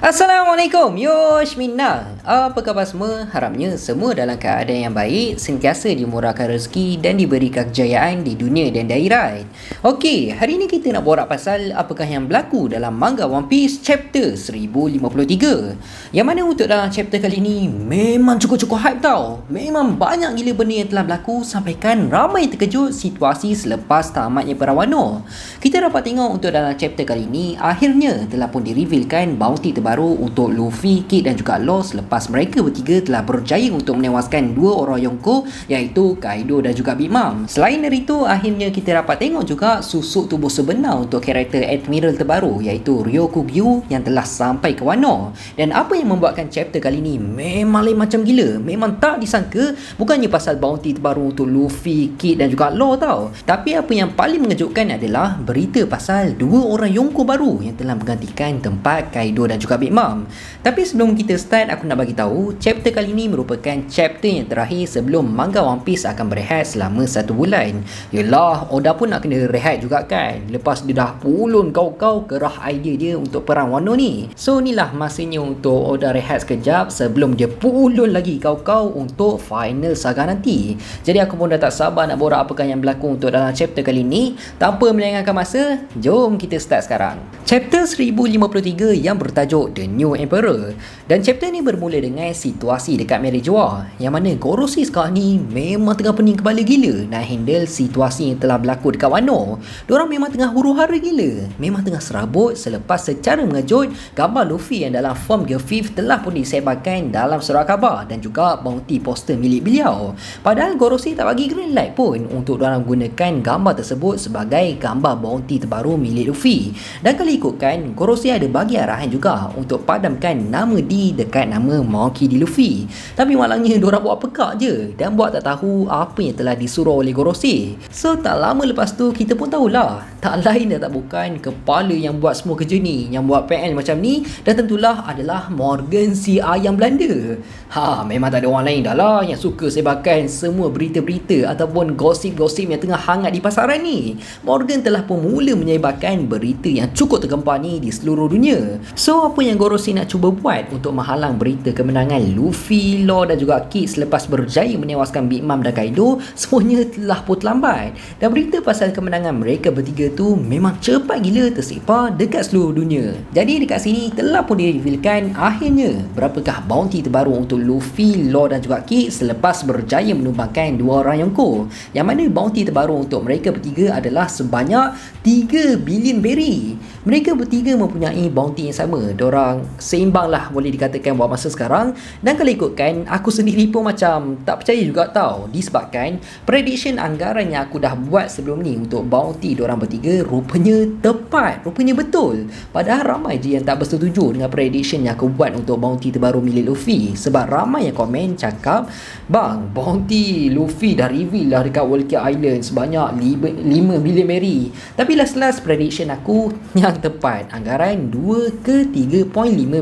Assalamualaikum, Yosh Minna. Apa khabar semua? Harapnya semua dalam keadaan yang baik, sentiasa dimurahkan rezeki dan diberikan kejayaan di dunia dan di akhirat. Okey, hari ini kita nak borak pasal apakah yang berlaku dalam manga One Piece chapter 1053. Yang mana untuk dalam chapter kali ini memang cukup-cukup hype tau. Memang banyak gila benda yang telah berlaku sampaikan ramai terkejut situasi selepas tamatnya Perang Wano. Kita dapat tengok untuk dalam chapter kali ini akhirnya telah pun direvealkan bounty terbaru untuk Luffy, Kid dan juga Law selepas mereka bertiga telah berjaya untuk menewaskan dua orang Yonko iaitu Kaido dan juga Big Mom. Selain dari itu, akhirnya kita dapat tengok juga susuk tubuh sebenar untuk karakter Admiral terbaru iaitu Ryokugyu yang telah sampai ke Wano. Dan apa yang membuatkan chapter kali ini memang lain macam gila, memang tak disangka, bukannya pasal bounty terbaru untuk Luffy, Kid dan juga Law tau, tapi apa yang paling mengejutkan adalah berita pasal dua orang Yonko baru yang telah menggantikan tempat Kaido dan juga Big Mom. Tapi sebelum kita start, aku nak bagi tahu chapter kali ini merupakan chapter yang terakhir sebelum manga One Piece akan berehat selama 1 bulan. Yelah, Oda pun nak kena rehat juga kan, lepas dia dah pulun kau-kau kerah idea dia untuk Perang Wano ni. So inilah masanya untuk Oda rehat sekejap sebelum dia pulun lagi kau-kau untuk final saga nanti. Jadi aku pun dah tak sabar nak borak apakah yang berlaku untuk dalam chapter kali ini. Tanpa melengahkan masa, jom kita start sekarang. Chapter 1053 yang bertajuk The New Emperor. Dan chapter ni bermula dengan situasi dekat Marriage War, yang mana Goroshi sekarang ni memang tengah pening kepala gila nak handle situasi yang telah berlaku dekat Wano. Diorang memang tengah huru-hara gila, memang tengah serabut selepas secara mengejut gambar Luffy yang dalam form Gear 5 telah pun disebarkan dalam surat khabar dan juga bounty poster milik beliau. Padahal Goroshi tak bagi green light pun untuk diorang gunakan gambar tersebut sebagai gambar bounty terbaru milik Luffy. Dan kalau ikutkan, Goroshi ada bagi arahan juga untuk padamkan nama D dekat nama Monkey D. Luffy. Tapi malangnya diorang buat pekak je dan buat tak tahu apa yang telah disuruh oleh Goroshi. So tak lama lepas tu kita pun tahulah, tak lain dan tak bukan kepala yang buat semua kerja ni, yang buat PL macam ni, dan tentulah adalah Morgan si ayam Belanda. Memang tak ada orang lain dah lah yang suka sebarkan semua berita-berita ataupun gosip-gosip yang tengah hangat di pasaran ni. Morgan telah pun mula menyebarkan berita yang cukup tergempar ni di seluruh dunia. So apa yang Goroshi nak cuba buat untuk menghalang berita kemenangan Luffy, Law dan juga Kid selepas berjaya menewaskan Big Mom dan Kaido, semuanya telah pun terlambat. Dan berita pasal kemenangan mereka bertiga tu memang cepat gila tersebar dekat seluruh dunia. Jadi dekat sini telah pun direvealkan akhirnya berapakah bounty terbaru untuk Luffy, Law dan juga Kid selepas berjaya menumbangkan dua orang Yonko. Yang mana bounty terbaru untuk mereka bertiga adalah sebanyak 3 bilion berry. Mereka bertiga mempunyai bounty yang sama. Diorang seimbang lah boleh dikatakan buat masa sekarang. Dan kalau ikutkan, aku sendiri pun macam tak percaya juga tau, disebabkan prediction anggaran yang aku dah buat sebelum ni untuk bounty diorang bertiga rupanya tepat, rupanya betul. Padahal ramai je yang tak bersetuju dengan prediction yang aku buat untuk bounty terbaru milik Luffy. Sebab ramai yang komen cakap, bang, bounty Luffy dah reveal lah dekat Whole Cake Island sebanyak 5 bilion berry. Tapi last prediction aku yang tepat, anggaran 2 ke 3.5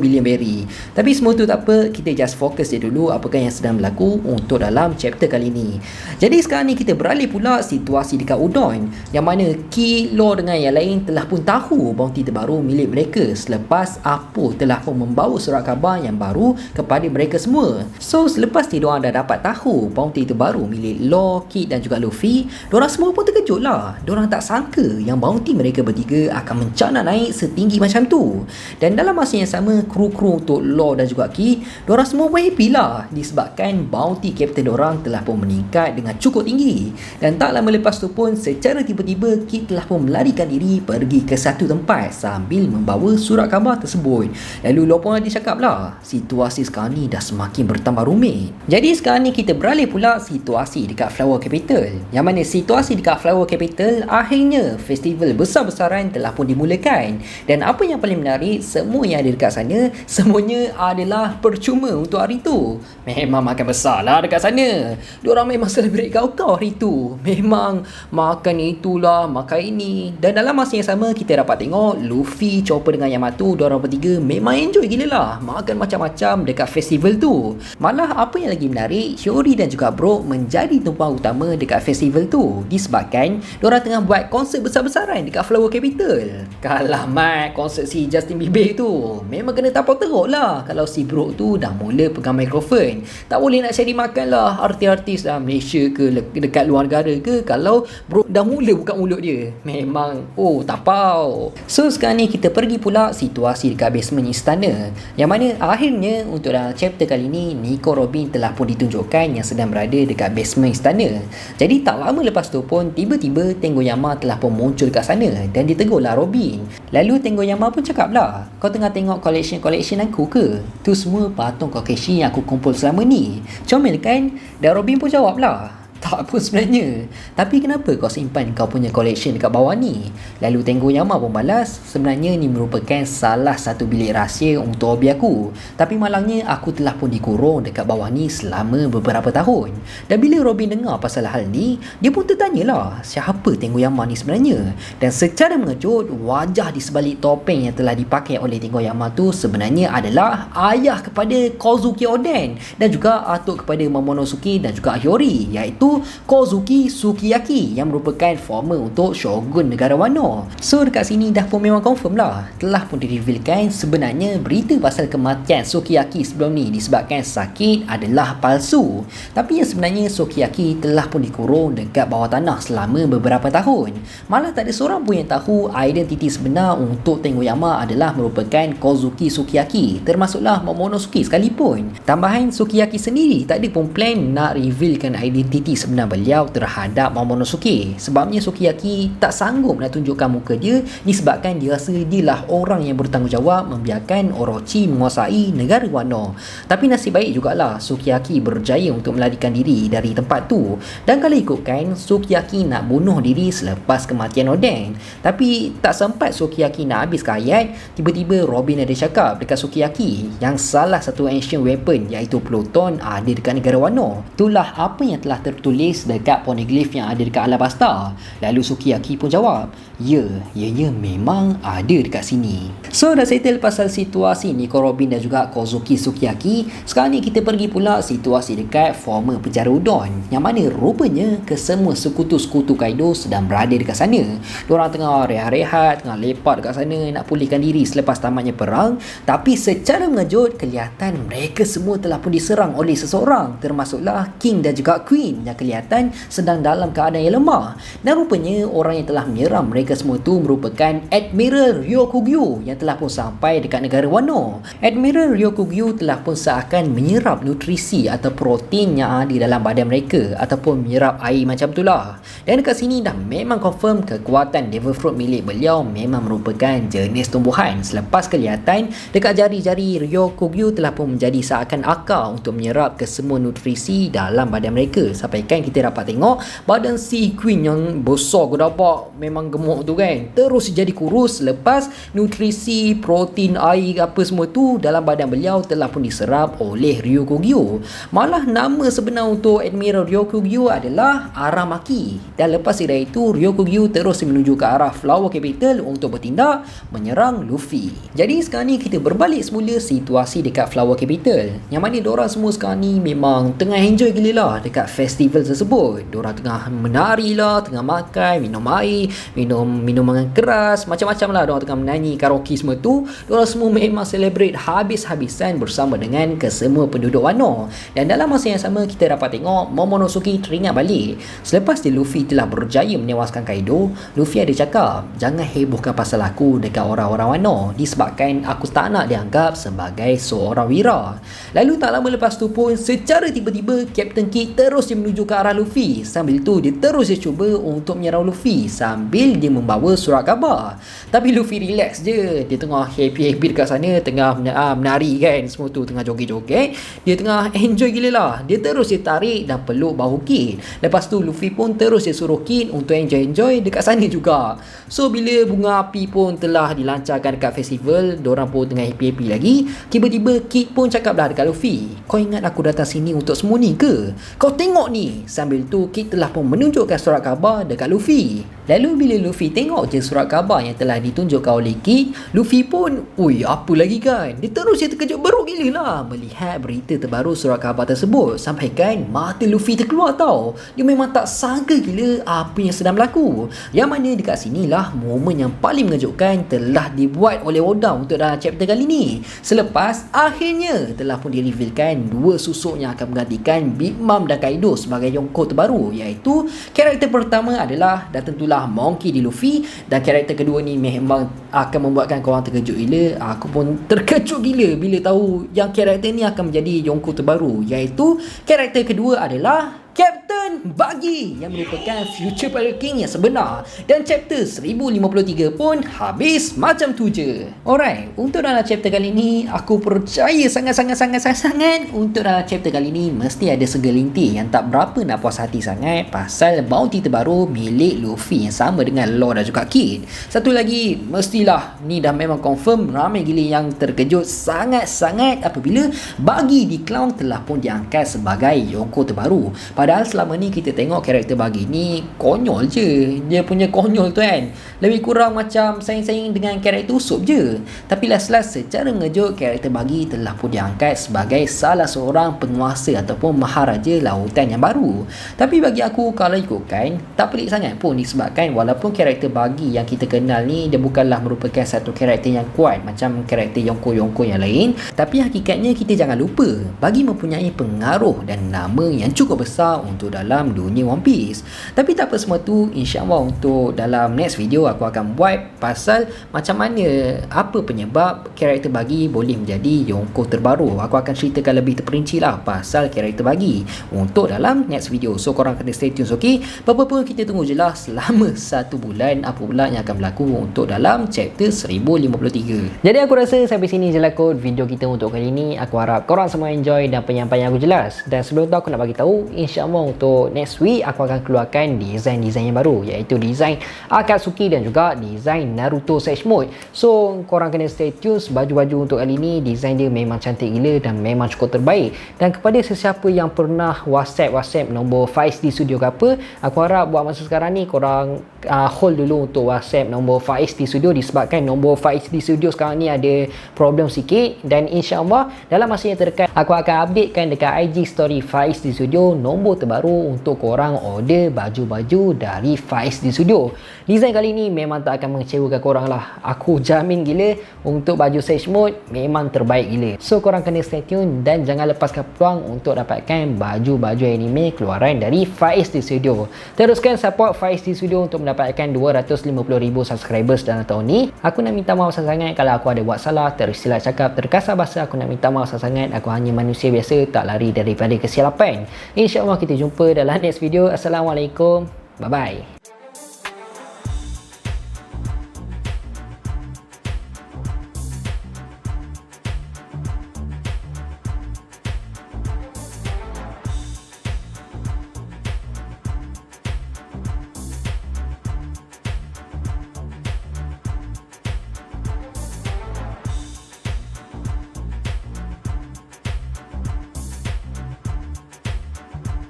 bilion berry. Tapi semua tu tak apa, kita just fokus je dulu apakah yang sedang berlaku untuk dalam chapter kali ni. Jadi sekarang ni kita beralih pula situasi dekat Udon, yang mana Kid, Law dengan yang lain telah pun tahu bounty terbaru milik mereka selepas Apo telah pun membawa surat khabar yang baru kepada mereka semua. So selepas ni diorang dah dapat tahu bounty terbaru milik Law, Kid dan juga Luffy, diorang semua pun terkejut lah. Diorang tak sangka yang bounty mereka bertiga akan mencana naik setinggi macam tu. Dan dalam masa yang sama, kru-kru untuk Law dan juga Kid, diorang semua pun happy lah disebabkan bounty captain diorang telah pun meningkat dengan cukup tinggi. Dan tak lama lepas tu pun secara tiba-tiba Kid telah pun melarikan diri pergi ke satu tempat sambil membawa surat khabar tersebut. Lalu Law pun ada cakap lah, situasi sekarang ni dah semakin bertambah rumit. Jadi sekarang ni kita beralih pula situasi dekat Flower Capital, yang mana situasi dekat Flower Capital akhirnya festival besar-besaran telah pun dimulakan. Dan apa yang paling menarik, semua yang ada dekat sana semuanya adalah percuma untuk hari tu. Memang makan besar lah dekat sana. Diorang memang celebrate kau-kau hari tu. Memang makan itulah, makan ini. Dan dalam masa yang sama kita dapat tengok Luffy, Chopper dengan Yamato, diorang bertiga memang enjoy gila lah makan macam-macam dekat festival tu. Malah apa yang lagi menarik, Hyori dan juga Brook menjadi tumpang utama dekat festival tu disebabkan diorang tengah buat konsert besar-besaran dekat Flower Capital. Alamak, konsert si Justin Bieber tu memang kena tapau teruk lah kalau si bro tu dah mula pegang mikrofon. Tak boleh nak cari makan lah artis-artis dalam Malaysia ke dekat luar negara ke kalau bro dah mula buka mulut dia. Memang tapau. So sekarang ni kita pergi pula situasi dekat basement istana, yang mana akhirnya untuk dalam chapter kali ni Nico Robin telah pun ditunjukkan yang sedang berada dekat basement istana. Jadi tak lama lepas tu pun tiba-tiba Tengoyama telah pun muncul kat sana dan ditegurlah Robin. Lalu Tengoyama pun cakap lah, kau tengah tengok collection aku ke? Tu semua patung Kokeshi yang aku kumpul selama ni. Comel kan? Dan Robin pun jawab lah, tak pun sebenarnya. Tapi kenapa kau simpan kau punya collection dekat bawah ni? Lalu Tengoyama pun balas, sebenarnya ni merupakan salah satu bilik rahsia untuk hobi aku. Tapi malangnya aku telah pun dikurung dekat bawah ni selama beberapa tahun. Dan bila Robin dengar pasal hal ni, dia pun tertanyalah, siapa Tengoyama ni sebenarnya? Dan secara mengejut, wajah di sebalik topeng yang telah dipakai oleh Tengoyama tu sebenarnya adalah ayah kepada Kozuki Oden dan juga atuk kepada Momonosuke dan juga Hiyori, iaitu Kozuki Sukiyaki yang merupakan former untuk Shogun Negara Wano. So dekat sini dah pun memang confirm lah, telah pun direvealkan sebenarnya berita pasal kematian Sukiyaki sebelum ni disebabkan sakit adalah palsu. Tapi yang sebenarnya Sukiyaki telah pun dikurung dekat bawah tanah selama beberapa tahun. Malah tak ada seorang pun yang tahu identiti sebenar untuk Tengoyama adalah merupakan Kozuki Sukiyaki, termasuklah Momonosuke sekalipun. Tambahan, Sukiyaki sendiri tak ada pun plan nak revealkan identiti sebenar beliau terhadap Momonosuke. Sebabnya Sukiyaki tak sanggup nak tunjukkan muka dia disebabkan dia rasa dialah orang yang bertanggungjawab membiarkan Orochi menguasai negara Wano. Tapi nasib baik jugalah Sukiyaki berjaya untuk melarikan diri dari tempat tu. Dan kalau ikutkan, Sukiyaki nak bunuh diri selepas kematian Oden. Tapi tak sempat Sukiyaki nak habiskan ayat, tiba-tiba Robin ada cakap dekat Sukiyaki yang salah satu ancient weapon iaitu Pluton ada dekat negara Wano. Itulah apa yang telah tertulis dekat poneglyph yang ada dekat Alabasta. Lalu Sukiyaki pun jawab, ya memang ada dekat sini. So dah settle pasal situasi Nico Robin dan juga Kozuki Sukiyaki. Sekarang ni kita pergi pula situasi dekat former penjara udon, yang mana rupanya kesemua sekutu-sekutu Kaido sedang berada dekat sana. Diorang tengah rehat-rehat, tengah lepak dekat sana nak pulihkan diri selepas tamatnya perang. Tapi secara mengejut kelihatan mereka semua telah pun diserang oleh seseorang, termasuklah King dan juga Queen yang kelihatan sedang dalam keadaan yang lemah. Dan rupanya orang yang telah menyerang mereka semua tu merupakan Admiral Ryokugyu yang telah pun sampai dekat negara Wano. Admiral Ryokugyu telah pun seakan menyerap nutrisi atau protein yang ada dalam badan mereka ataupun menyerap air macam itulah. Dan dekat sini dah memang confirm kekuatan Devil Fruit milik beliau memang merupakan jenis tumbuhan, selepas kelihatan dekat jari-jari Ryokugyu telah pun menjadi seakan akar untuk menyerap kesemua nutrisi dalam badan mereka. Sampaikan kita dapat tengok badan si Queen yang besar gedabak memang gemuk tu kan, terus jadi kurus selepas nutrisi, protein, air apa semua tu dalam badan beliau telah pun diserap oleh Ryokugyu. Malah nama sebenar untuk Admiral Ryokugyu adalah Aramaki. Dan lepas dari itu Ryokugyu terus menuju ke arah Flower Capital untuk bertindak menyerang Luffy. Jadi sekarang ni kita berbalik semula situasi dekat Flower Capital, yang mana diorang semua sekarang ni memang tengah enjoy gila lah dekat festival tersebut. Diorang tengah menari lah, tengah makan, minum air, minum minuman keras, macam-macam lah. Diorang tengah menyanyi, karaoke semua tu. Diorang semua memang celebrate habis-habisan bersama dengan kesemua penduduk Wano. Dan dalam masa yang sama kita dapat tengok Momonosuke teringat balik. Selepas di Luffy telah berjaya menewaskan Kaido, Luffy ada cakap, jangan hebohkan pasal aku dekat orang-orang Wano disebabkan aku tak nak dianggap sebagai seorang wira. Lalu tak lama lepas tu pun secara tiba-tiba Captain Kidd terus dia menuju ke arah Luffy. Sambil tu dia terus dia cuba untuk menyerang Luffy sambil dia membawa surat khabar. Tapi Luffy relax je, dia tengah happy-happy dekat sana, tengah menari kan, semua tu tengah joget-joget, dia tengah enjoy gila lah. Dia terus dia tarik dan peluk bahu Kidd. Lepas tu Luffy pun terus dia suruh Kidd untuk enjoy-enjoy dekat sana juga. So bila bunga api pun telah dilancarkan dekat festival, diorang pun tengah happy-happy lagi, tiba-tiba Kidd pun cakap lah dekat Luffy, kau ingat aku datang sini untuk semua ni ke? Kau tengok ni, ni. Sambil tu kita telah pun menunjukkan surat khabar dekat Luffy. Lalu bila Luffy tengok je surat khabar yang telah ditunjukkan oleh Kid, Luffy pun, ui apa lagi kan? Dia terus dia terkejut beruk gila lah melihat berita terbaru surat khabar tersebut. Sampai kan mata Luffy terkeluar tau. Dia memang tak sangka gila apa yang sedang berlaku. Yang mana dekat sinilah momen yang paling mengejutkan telah dibuat oleh Oda untuk dalam chapter kali ni. Selepas akhirnya telah pun direvealkan dua susuk yang akan menggantikan Big Mom dan Kaido sebagai Yonko terbaru, iaitu karakter pertama adalah dan tentulah Monkey D. Luffy, dan karakter kedua ni memang akan membuatkan korang terkejut gila. Aku pun terkejut gila bila tahu yang karakter ni akan menjadi Yonko terbaru, iaitu karakter kedua adalah Captain Buggy yang merupakan future Pirate King yang sebenar. Dan chapter 1053 pun habis macam tu je. Alright, untuk dalam chapter kali ni aku percaya sangat untuk dalam chapter kali ni mesti ada segelintir yang tak berapa nak puas hati sangat pasal bounty terbaru milik Luffy yang sama dengan Law dan juga Kid. Satu lagi, mestilah ni dah memang confirm ramai gila yang terkejut sangat-sangat apabila Buggy di Clown telah pun diangkat sebagai Yonko terbaru. Padahal selama ni kita tengok karakter Buggy ni konyol je. Dia punya konyol tu kan, lebih kurang macam saing-saing dengan karakter Usopp je. Tapi last-last secara mengejut karakter Buggy telah pun diangkat sebagai salah seorang penguasa ataupun maharaja lautan yang baru. Tapi bagi aku kalau ikutkan tak pelik sangat pun, disebabkan walaupun karakter Buggy yang kita kenal ni dia bukanlah merupakan satu karakter yang kuat macam karakter Yonko-Yonko yang lain, tapi hakikatnya kita jangan lupa Buggy mempunyai pengaruh dan nama yang cukup besar untuk dalam dunia One Piece. Tapi tak apa semua tu, insyaAllah untuk dalam next video aku akan buat pasal macam mana, apa penyebab karakter Buggy boleh menjadi Yonko terbaru. Aku akan ceritakan lebih terperinci lah pasal karakter Buggy untuk dalam next video. So korang kena stay tune, okay? Apa-apa kita tunggu je lah selama 1 bulan apa pula yang akan berlaku untuk dalam chapter 1053. Jadi aku rasa sampai sini je lah kot video kita untuk kali ni. Aku harap korang semua enjoy dan penyampaian aku jelas. Dan sebelum tu aku nak bagi tahu, insyaAllah untuk next week aku akan keluarkan desain-desain yang baru, iaitu desain Akatsuki dan juga desain Naruto Sage Mode. So korang kena stay tune. Baju-baju untuk kali ni desain dia memang cantik gila dan memang cukup terbaik. Dan kepada sesiapa yang pernah WhatsApp nombor Faiz di Studio ke apa, aku harap buat masa sekarang ni korang hold dulu untuk WhatsApp nombor Faiz di Studio, disebabkan nombor Faiz di Studio sekarang ni ada problem sikit. Dan insyaAllah dalam masa yang terdekat aku akan updatekan dekat IG story Faiz di Studio nombor terbaru untuk korang order baju-baju dari Faiz di Studio. Desain kali ni memang tak akan mengecewakan korang lah. Aku jamin gila untuk baju Sage Mode memang terbaik gila. So korang kena stay tune dan jangan lepaskan peluang untuk dapatkan baju-baju anime keluaran dari Faiz di Studio. Teruskan support Faiz di Studio untuk mendapatkan 250,000 subscribers dalam tahun ni. Aku nak minta maaf sangat kalau aku ada buat salah, tersilap cakap, terkasar bahasa. Aku nak minta maaf sangat. Aku hanya manusia biasa, tak lari daripada kesilapan. InsyaAllah kita jumpa dalam next video. Assalamualaikum. Bye bye.